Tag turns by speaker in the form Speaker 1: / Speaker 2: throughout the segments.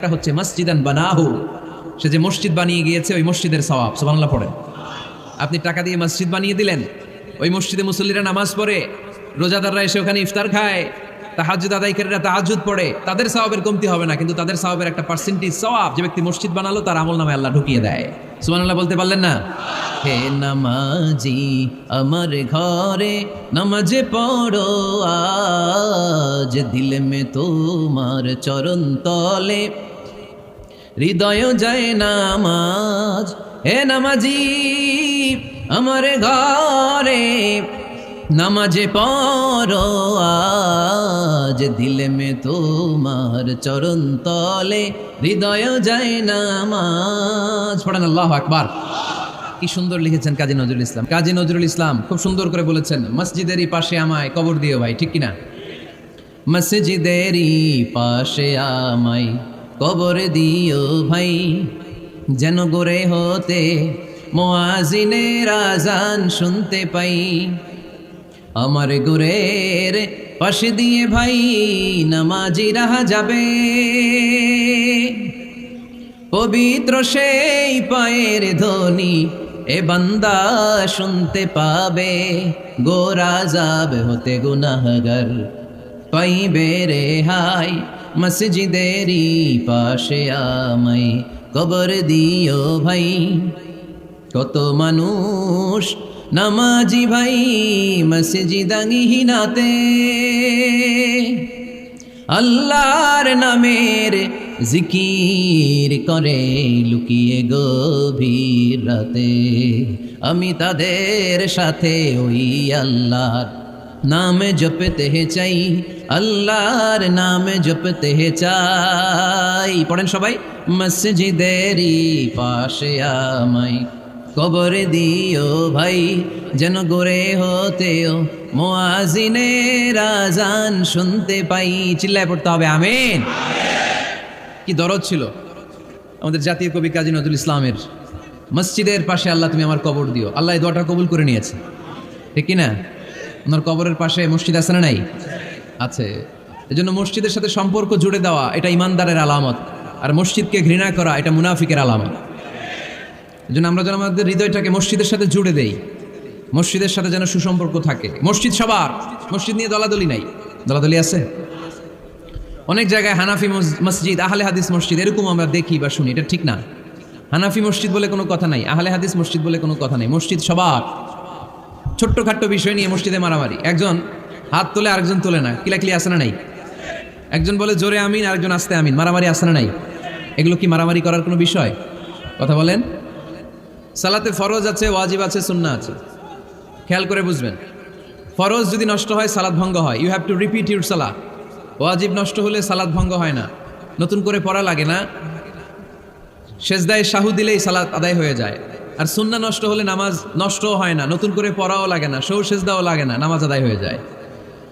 Speaker 1: এটা হচ্ছে মসজিদান বানাহু, সে যে মসজিদ বানিয়ে গিয়েছে ওই মসজিদের সওয়াব। সুবহানাল্লাহ পড়েন। আপনি টাকা দিয়ে মসজিদ বানিয়ে দিলেন, ওই মসজিদে মুসল্লিরা নামাজ পড়ে, রোজাদাররা এসে ওখানে ইফতার খায়, তাহাজ্জুদ আদায়কারীরা তাহাজ্জুদ পড়ে, তাদের সওয়াবের কমতি হবে না, কিন্তু তাদের সওয়াবের একটা পার্সেন্টেজ সওয়াব যে ব্যক্তি মসজিদ বানালো তার আমলনামায় আল্লাহ ঢুকিয়ে দেয়। সুবহানাল্লাহ বলতে পারলেন না? হে নামাজি আমার ঘরে নামাজে পড়ো আজ, দিলে মে তোমার চরণ তলে হৃদয় যায় নামাজ। হে নামাজি আমার ঘরে নামাজে পড়ো আজ, দিলে মে তোমার চরণ তলে হৃদয় যায় নামাজ। পড়েন আল্লাহু আকবার। কি সুন্দর লিখেছেন কাজী নজরুল ইসলাম। কাজী নজরুল ইসলাম খুব সুন্দর করে বলেছেন, মসজিদেরই পাশে আমায় কবর দিও ভাই, ঠিক কিনা? মসজিদেরই পাশে আমায় কবর দিও ভাই, যেন গোরে হতে মুয়াজ্জিনের আযান শুনতে পাই। আমার গোরের পাশে দিয়ে ভাই নামাজিরা যাবে, পবিত্র সেই পায়ের ধ্বনি এ বান্দা শুনতে পাবে। গোরা যাবে হতে গুনাহগার পাইবে রেহাই, মসজিদেরই পাশে আমায় কবর দিও ভাই। কত মানুষ নামাজি ভাই মসজিদাঙ্গিহীনাতে, আল্লাহর নামের জিকির করে লুকিয়ে গভীর রাতে। আমি তাদের সাথে ওই আল্লাহর নামে জপতে চাই, আল্লাহর নামে জপতে চাই। পড়েন সবাই, মসজিদেরই পাশে আমায় কবর দিও ভাই, যেন গোরে হতেও মুয়াজ্জিনের আযান শুনতে পাই। চিল্লায় পড়তে হবে আমিন। কি দরদ ছিল আমাদের জাতীয় কবি কাজী নজরুল ইসলামের, মসজিদের পাশে আল্লাহ তুমি আমার কবর দিও। আল্লাহ এই দোয়াটা কবুল করে নিয়েছে, ঠিক কিনা? ওনার কবরের পাশে মসজিদ আছে না নাই? আছে। এজন্য মসজিদের সাথে সম্পর্ক জুড়ে দেওয়া এটা ইমানদারের আলামত, আর মসজিদকে ঘৃণা করা এটা মুনাফিকের আলামত। এজন্য আমরা যেন আমাদের হৃদয়টাকে মসজিদের সাথে জুড়ে দেই, মসজিদের সাথে যেন সুসম্পর্ক থাকে। মসজিদ সবার, মসজিদ নিয়ে দলাদলি নাই। দলাদলি আছে অনেক জায়গায়, হানাফি মসজিদ, আহলে হাদিস মসজিদ, এরকম আমরা দেখি বা শুনি, এটা ঠিক না। হানাফি মসজিদ বলে কোনো কথা নাই, আহলে হাদিস মসজিদ বলে কোনো কথা নাই। মসজিদ সবার। ছোট্টখাট্ট বিষয় নিয়ে মসজিদে মারামারি, একজন হাত তোলে আরেকজন তোলে না, কিলাকিলি আসে না নাই? একজন বলে জোরে আমিন, আরেকজন আস্তে আমিন, মারামারি আসে না নাই? এগুলো কি মারামারি করার কোনো বিষয়? কথা বলেন। সালাতে ফরজ আছে, ওয়াজিব আছে, সুন্নাহ আছে। খেয়াল করে বুঝবেন, ফরজ যদি নষ্ট হয় সালাত ভঙ্গ হয়, you have to repeat your সালাত। ওয়াজিব নষ্ট হলে সালাত ভঙ্গ হয় না, নতুন করে পড়া লাগে না, সেজদায় শাহু দিলেই সালাত আদায় হয়ে যায়। আর সুন্নাহ নষ্ট হলে নামাজ নষ্টও হয় না, নতুন করে পড়াও লাগে না, সৌ সেজদাও লাগে না, নামাজ আদায় হয়ে যায়।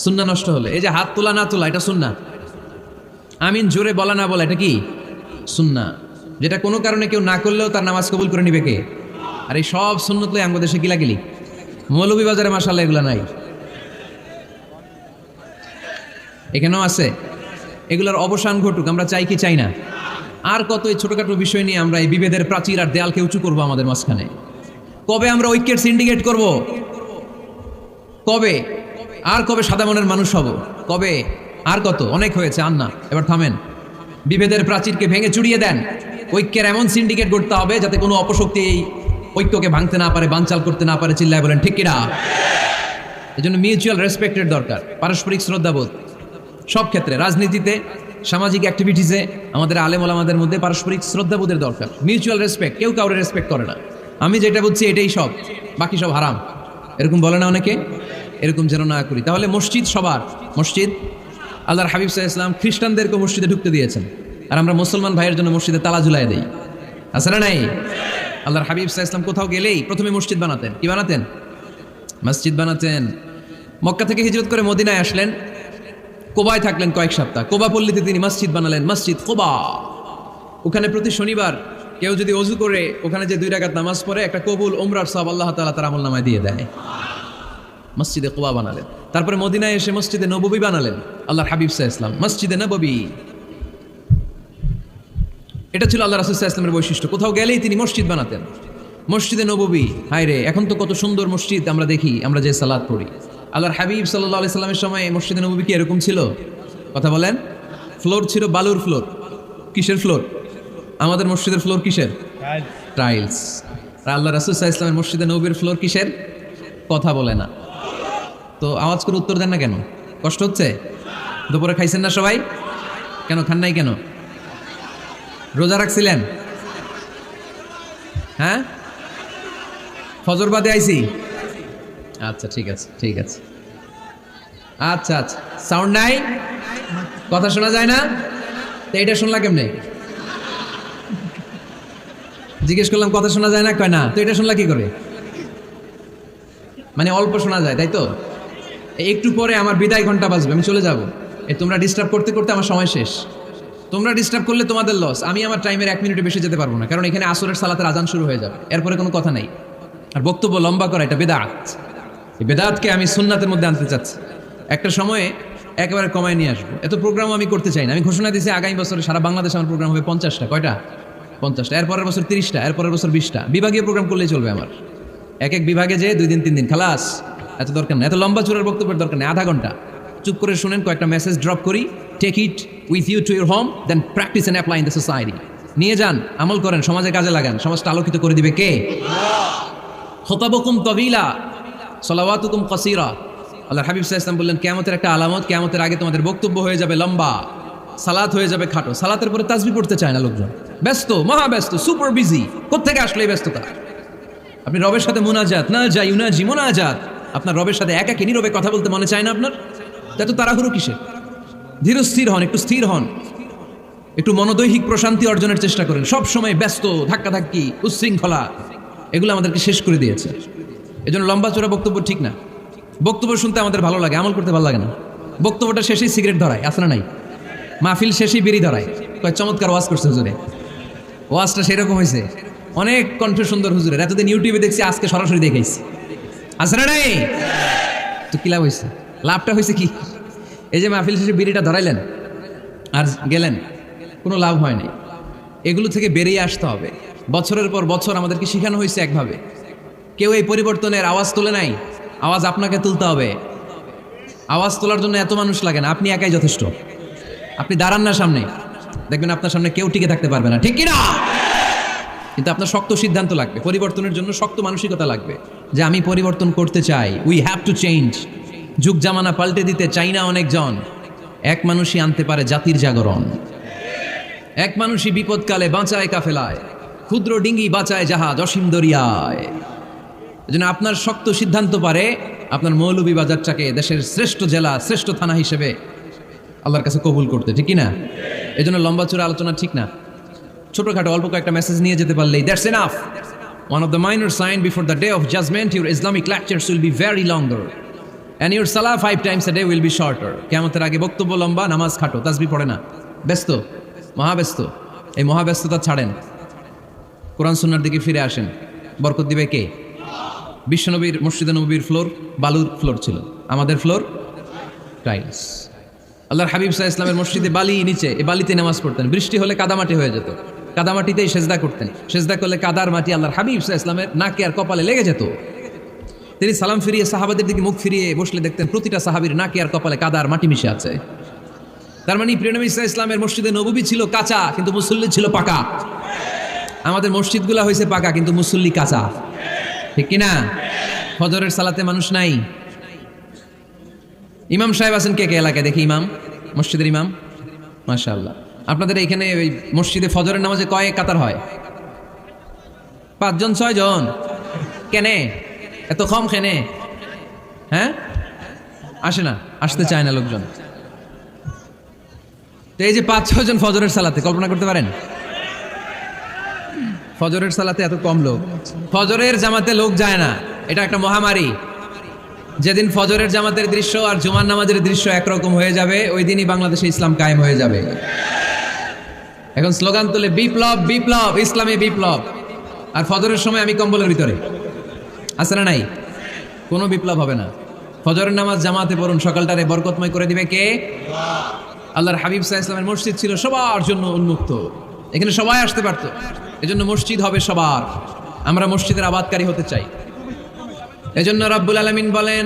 Speaker 1: সুন্নাহ নষ্ট হলে, এই যে হাত তোলা না তোলা এটা সুন্নাহ, আমিন জোরে বলা না বলা এটা কি সুন্নাহ, যেটা কোনো কারণে কেউ না করলেও তার নামাজ কবুল করে নিবে কে? আর এই সব সুন্নত লই আমাদের দেশে গিলাগিলি। মৌলভীবাজারে মাশাআল্লাহ এগুলা নাই, এখানেও আছে। এগুলোর অবসান ঘটুক, আমরা চাই কি চাই না? আর কত এই ছোটখাটো বিষয় নিয়ে আমরা এই বিভেদের প্রাচীর আর দেয়ালকে উঁচু করবো আমাদের মাঝখানে? কবে আমরা ঐক্যের সিন্ডিকেট করব? কবে? আর কবে সাদা মনের মানুষ হব? কবে? আর কত? অনেক হয়েছে, আর না, এবার থামেন। বিভেদের প্রাচীরকে ভেঙে চুড়িয়ে দেন। ঐক্যের এমন সিন্ডিকেট করতে হবে যাতে কোনো অপশক্তি এই ঐক্যকে ভাঙতে না পারে, বানচাল করতে না পারে। চিল্লায় বলেন ঠিক কিনা? এজন্য মিউচুয়াল রেসপেক্টের দরকার, পারস্পরিক শ্রদ্ধাবোধ সব ক্ষেত্রে, রাজনীতিতে, সামাজিক অ্যাক্টিভিটিসে, আমাদের আলেম ওলামাদের মধ্যে পারস্পরিক শ্রদ্ধাবোধের দরকার। মিউচুয়াল রেসপেক্ট, কেউ কাউরে রেসপেক্ট করে না। আমি যেটা বলছি এটাই সব, বাকি সব হারাম, এরকম বলে না অনেকে? এরকম যেন না করি। তাহলে মসজিদ সবার। মসজিদ আল্লাহর হাবিব সাল্লাল্লাহু আলাইহি ওয়াসাল্লাম খ্রিস্টানদেরকে মসজিদে ঢুকতে দিয়েছেন, আর আমরা মুসলমান ভাইয়ের জন্য মসজিদে তালা ঝুলাই দেই, আছে না নাই? আল্লাহর হাবিব সাল্লাল্লাহু আলাইহি ওয়াসাল্লাম কোথাও গেলেই প্রথমে মসজিদ বানাতেন। কি বানাতেন? মসজিদ বানাতেন। মক্কা থেকে হিজরত করে মদিনায় আসলেন, কোবায় থাকলেন কয়েক সপ্তাহ। কোবা পল্লীতে তিনি মসজিদ বানালেন, মসজিদ কোবা। ওখানে প্রতি শনিবার কেউ যদি ওযু করে ওখানে যে 2 রাকাত নামাজ পড়ে, একটা কবুল উমরার সওয়াব আল্লাহ তাআলা তার আমলনামায় দিয়ে দেয়। মসজিদে কুবা বানালেন। তারপরে মদিনায় এসে মসজিদে নববী বানালেন আল্লাহর হাবিব সাল্লাল্লাহু আলাইহি ওয়াসাল্লাম, মসজিদে নববী। এটা ছিল আল্লাহ রাসূল সাল্লাল্লাহু আলাইহি ওয়াসাল্লামের বৈশিষ্ট্য। কোথাও গেলেই তিনি মসজিদ বানাতেন। মসজিদে নববী, হায় রে, এখন তো কত সুন্দর মসজিদ আমরা দেখি, আমরা যে সালাত পড়ি। আল্লাহর হাবিব সাল্লাল্লাহু আলাইহি সাল্লামের সময় মসজিদে নববী কি এরকম ছিল? কথা বলেন। ফ্লোর ছিল বালুর ফ্লোর। কিসের ফ্লোর? আমাদের মসজিদের ফ্লোর কিসের? টাইলস। আর আল্লাহ রাসূল সাল্লাল্লাহু আলাইহি ওয়াসাল্লামের মসজিদে নববীর ফ্লোর কিসের? কথা বলে না। তো আওয়াজ করে উত্তর দেন না কেন? কষ্ট হচ্ছে? দুপুরে খাইছেন না সবাই? কেন খান নাই কেন? রোজা রাখছিলেন? হ্যাঁ, ফজর বাদে আইছি। আচ্ছা ঠিক আছে, ঠিক আছে। আচ্ছা আচ্ছা, সাউন্ড নাই, কথা শোনা যায় না? তো এটা শুনলা কেমনে? জিজ্ঞেস করলাম কথা শোনা যায় না, কয় না। তো এটা শুনলা কি করে? মানে অল্প শোনা যায়, তাই তো? একটু পরে আমার বিদায় ঘন্টা বাজবে, আমি চলে যাব। তোমরা ডিস্টার্ব করতে করতে আমার সময় শেষ। তোমরা ডিস্টার্ব করলে তোমাদের লস। আমি আমার টাইমের 1 মিনিটে বেশি যেতে পারবো না, কারণ এখানে আসরের সালাতের আজান শুরু হয়ে যাবে, এরপরে কোনো কথা নাই। আর বক্তব্য লম্বা করা এটা বেদাত। এই বেদাতকে আমি সুন্নাতের মধ্যে আনতে চাচ্ছি। একটা সময়ে একেবারে কমায় নিয়ে আসবো। এত প্রোগ্রামও আমি করতে চাই না। আমি ঘোষণা দিয়েছি আগামী বছরে সারা বাংলাদেশে আমার প্রোগ্রাম হবে 50টা। কয়টা? 50টা। এরপরের বছর 30টা, এরপরের বছর 20টা। বিভাগীয় প্রোগ্রাম করলেই চলবে আমার। এক এক বিভাগে যে 2 দিন 3 দিন খালাস। এত দরকার নেই, এত লম্বা চূড়ার বক্তব্যের দরকার নেই। আধা ঘন্টা চুপ করে শুনেন, কয়েকটা মেসেজ ড্রপ করি, take it with you to your home, then practice and apply in the society. নিয়ে যান, আমল করেন, সমাজে কাজে লাগান। সমাজটা আলোকিত করে দিবে কে? খুতাবুকুম তাবিলা সালাওয়াতুকুম কাসীরা। আল্লাহর হাবিব সাল্লাল্লাহু আলাইহি ওয়াসাল্লাম বললেন, কিয়ামতের একটা আলামত, কিয়ামতের আগে তোমাদের বক্তব্য হয়ে যাবে লম্বা, সালাত হয়ে যাবে খাটো। সালাতের পরে তাসবিহ পড়তে চায় না লোকজন, ব্যস্ত, মহা ব্যস্ত, সুপার বিজি। কোত্থেকে আসলে এই ব্যস্ততা? আপনি রবের সাথে মুনাজাত, না যাই উনাজি মুনাজাত, আপনার রবের সাথে একাকী নীরবে কথা বলতে মনে চায় না আপনার? এত তাড়াহুড়ো কিসে? ধীর স্থির হন, একটু স্থির হন, একটু মনোদৈহিক প্রশান্তি অর্জনের চেষ্টা করেন। সব সময় ব্যস্ত, ধাক্কাধাক্কি, উচ্ছৃঙ্খলা, এগুলো আমাদেরকে শেষ করে দিয়েছে। এজন্য লম্বা চোরা বক্তব্য ঠিক না। বক্তব্য শুনতে আমাদের ভালো লাগে, আমল করতে ভালো লাগে না। বক্তব্যটা শেষেই সিগারেট ধরায়, আছে না নাই? মাহফিল শেষেই বিড়ি ধরায়, কয় চমৎকার ওয়াজ করছে হুজুরে। ওয়াজটা সেরকম হয়েছে, অনেক কণ্ঠ সুন্দর হুজুরের। এতদিন ইউটিউবে দেখছি, আজকে সরাসরি দেখাইছি, আছে না নাই? তো কি লাভ হয়েছে? লাভটা হয়েছে কি? এই যে মাহফিল শেষে বিড়িটা ধরাইলেন আর গেলেন, কোনো লাভ হয়নি। এগুলো থেকে বেরিয়ে আসতে হবে। বছরের পর বছর আমাদেরকে শেখানো হয়েছে একভাবে। কেউ এই পরিবর্তনের আওয়াজ তোলে নাই। আওয়াজ আপনাকে তুলতে হবে। আওয়াজ তোলার জন্য এত মানুষ লাগে না, আপনি একাই যথেষ্ট। আপনি দাঁড়ান না সামনে, দেখবেন আপনার সামনে কেউ টিকে থাকতে পারবে না, ঠিক কি না? কিন্তু আপনার শক্ত সিদ্ধান্ত লাগবে, পরিবর্তনের জন্য শক্ত মানসিকতা লাগবে, যে আমি পরিবর্তন করতে চাই। We have to change. যুগ জামানা পাল্টে দিতে চাই না অনেকজন। এক মানুষই আনতে পারে জাতির জাগরণ। এক মানুষই বিপদকালে বাঁচায় কাফেলায়, ক্ষুদ্র ডিঙ্গি বাঁচায় জাহাজ অসীম দরিয়ায়। এজন্য আপনার শক্ত সিদ্ধান্ত পারে আপনার মৌলভীবাজারটাকে দেশের শ্রেষ্ঠ জেলা, শ্রেষ্ঠ থানা হিসেবে আল্লাহর কাছে কবুল করতে, ঠিক না? এজন্য লম্বা চূড়া আলোচনা ঠিক না। ছোটখাটো অল্প কয়েকটা মেসেজ নিয়ে যেতে পারলেই that's enough. One of the minor sign before the day of judgment, your Islamic lectures will be very longer and your salah 5 times a day will be shorter. কিয়ামতের আগে বক্তব্য লম্বা, নামাজ খাটো, তাসবিহ পড়ে না, ব্যস্ত, মহাব্যস্ত। এই মহাব্যস্ততা ছাড়েন, কোরআন সুন্নাহর দিকে ফিরে আসেন। বরকত দিবে কে? বিশ্বনবীর মসজিদে নববীর ফ্লোর বালুর ফ্লোর ছিল, আমাদের ফ্লোর টাইলস। আল্লাহর হাবিব সাল্লাল্লাহু আলাইহি ওয়াসাল্লামের মসজিদে বালি নিচে, এই বালিতে নামাজ পড়তেন। বৃষ্টি হলে কাদামাটি হয়ে যেত, কাদামাটিতেই সেজদা করতেন। সেজদা করলে কাদার মাটি আল্লাহর হাবিব সাল্লাল্লাহু আলাইহি ওয়াসাল্লামের নাকে আর কপালে লেগে যেত। তিনি সালাম ফিরিয়ে সাহাবাদের দিকে মুখ ফিরিয়ে বসলে দেখতেন প্রতিটা সাহাবীর নাকে আর কপালে কাদার মাটি মিশে আছে। তার মানে প্রিয় নবী সাল্লাল্লাহু আলাইহি ওয়াসাল্লামের মসজিদে নববী ছিল কাঁচা, কিন্তু মুসল্লি ছিল পাকা। আমাদের মসজিদগুলো হয়েছে পাকা, কিন্তু মুসল্লি কাঁচা, ঠিক কিনা? ফজরের সালাতে মানুষ নাই। ইমাম সাহেব আছেন কে কে এলাকায়? দেখি ইমাম, মসজিদের ইমাম, মাশাআল্লাহ। আপনাদের এখানে ওই মসজিদে ফজরের নামাজে কয় কাতার হয়? 5 জন 6 জন? কেনে এত কম? কেনে? হ্যাঁ, আসে না, আসতে চায় না লোকজন। তো এই যে 5-6 জন ফজরের সালাতে, কল্পনা করতে পারেন? ফজরের সালাতে এত কম লোক, ফজরের জামাতে লোক যায় না, এটা একটা মহামারী। যেদিন ফজরের জামাতের দৃশ্য আর জুমার নামাজের দৃশ্য একরকম হয়ে যাবে, ওই দিনই বাংলাদেশে ইসলাম কায়েম হয়ে যাবে। এখন স্লোগান তুলে বিপ্লব বিপ্লব, ইসলামী বিপ্লব। আর ফজরের সময় আমি কম্বলের ভিতরে, আছে না নাই? কোনো বিপ্লব হবে না। ফজরের নামাজ জামাতে পড়ুন, সকালটারে বরকতময় করে দিবে কে? আল্লাহর হাবিব সাল্লাল্লাহু আলাইহি ওয়াসাল্লামের মসজিদ ছিল সবার জন্য উন্মুক্ত। এখানে সবাই আসতে পারতো, এজন্য মসজিদ হবে সবার। আমরা মসজিদের আবাদকারী হতে চাই। এজন্য রাব্বুল আলামিন বলেন,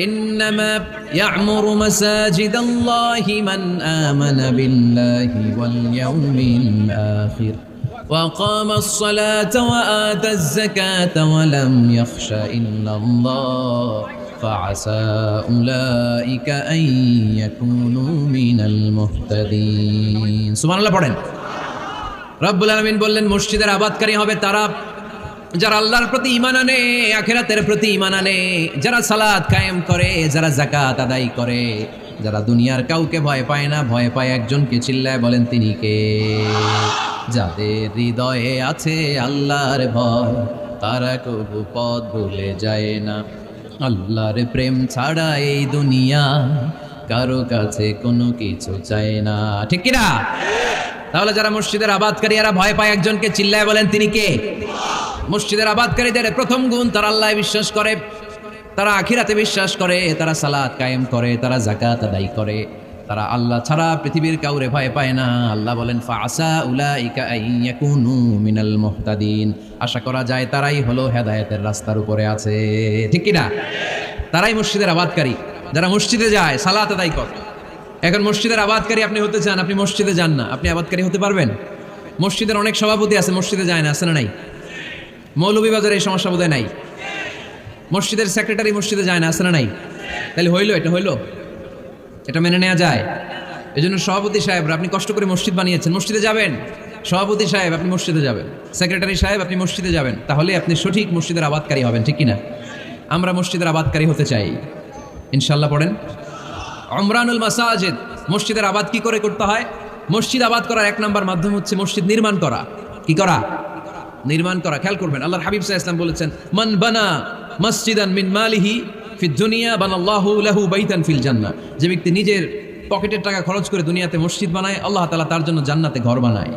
Speaker 1: ইন্নামা ইয়া'মুরু মাসাজিদাল্লাহি মান আমানা বিল্লাহি ওয়াল ইয়াউমিল আখির ওয়া আকামাস সালাতা ওয়া আতাজ যাকাতা ওয়া লাম ইয়াখশা ইল্লাল্লাহ ফাআসা উলাইকা আন ইয়াকুনু মিনাল মুহতাদিন। সুবহানাল্লাহ পড়েন। রাব্বুল আলামিন বললেন মসজিদের আবাদকারী হবে তারা যারা আল্লাহর প্রতি ঈমান আনে, আখিরাতের প্রতি ঈমান আনে, যারা সালাত কায়েম করে, যারা যাকাত আদায় করে, যারা দুনিয়ার কাউকে ভয় পায় না, ভয় পায় একজনকে। চিল্লায় বলেন তিনি কে? যাদের হৃদয়ে আছে আল্লাহর ভয়, তারা কবু পথ ভুলে যায় না। আল্লাহর প্রেম ছাড়া এই দুনিয়া কারো কাছে কোনো কিছু চায় না, ঠিক কিনা? তাহলে যারা মসজিদের আবাদকারী এরা ভয় পায় একজনকে, চিল্লায় বলেন তিনি কে? মসজিদের আবাদকারীদের প্রথম গুণ, তারা আল্লাহ বিশ্বাস করে, তারা আখিরাতে বিশ্বাস করে, তারা সালাত কায়েম করে, তারা যাকাত আদায় করে, তারা আল্লাহ ছাড়া পৃথিবীর কাউরে ভয় পায় না। আল্লাহ বলেন ফাআসা উলাইকা আন ইয়াকুনু মিনাল মুহতাদিন, আশা করা যায় তারাই হলো হেদায়েতের রাস্তার উপরে আছে, ঠিক কি না? তারাই মসজিদের আবাদকারী, যারা মসজিদে যায়, সালাত আদায় করে। এখন মসজিদের আবাদকারী আপনি হতে চান, আপনি মসজিদে যান না, আপনি আবাদকারী হতে পারবেন? মসজিদের অনেক সভাপতি আছে মসজিদে যায় না, আছে না নাই? মৌলভীবাজারে এই সমস্যা বোধহয় নাই। মসজিদের সেক্রেটারি মসজিদে যায় না, আছে না নাই? তাহলে হইলো, এটা হইলো, এটা মেনে নেওয়া যায়? এই জন্য সভাপতি সাহেবরা, আপনি কষ্ট করে মসজিদ বানিয়েছেন, মসজিদে যাবেন। সভাপতি সাহেব আপনি মসজিদে যাবেন, সেক্রেটারি সাহেব আপনি মসজিদে যাবেন, তাহলে আপনি সঠিক মসজিদের আবাদকারী হবেন, ঠিক কিনা? আমরা মসজিদের আবাদকারী হতে চাই ইনশাল্লাহ। পড়েন উমরানুল মাসাজিদ। মসজিদের আবাদ কি করে করতে হয়? মসজিদ আবাদ করার এক নাম্বার মাধ্যম হচ্ছে মসজিদ নির্মাণ করা। কি করা? নির্মাণ করা। খেয়াল করবেন, আল্লাহর হাবিব সাল্লাল্লাহু আলাইহি ওয়াসাল্লাম বলেছেন, মান বানা মসজিদান মিন মালিহি ফিদ দুনিয়া বানাল্লাহু লাহু বাইতান ফিল জান্নাহ। যে ব্যক্তি নিজের পকেটের টাকা খরচ করে দুনিয়াতে মসজিদ বানায়, আল্লাহ তাআলা তার জন্য জান্নাতে ঘর বানায়।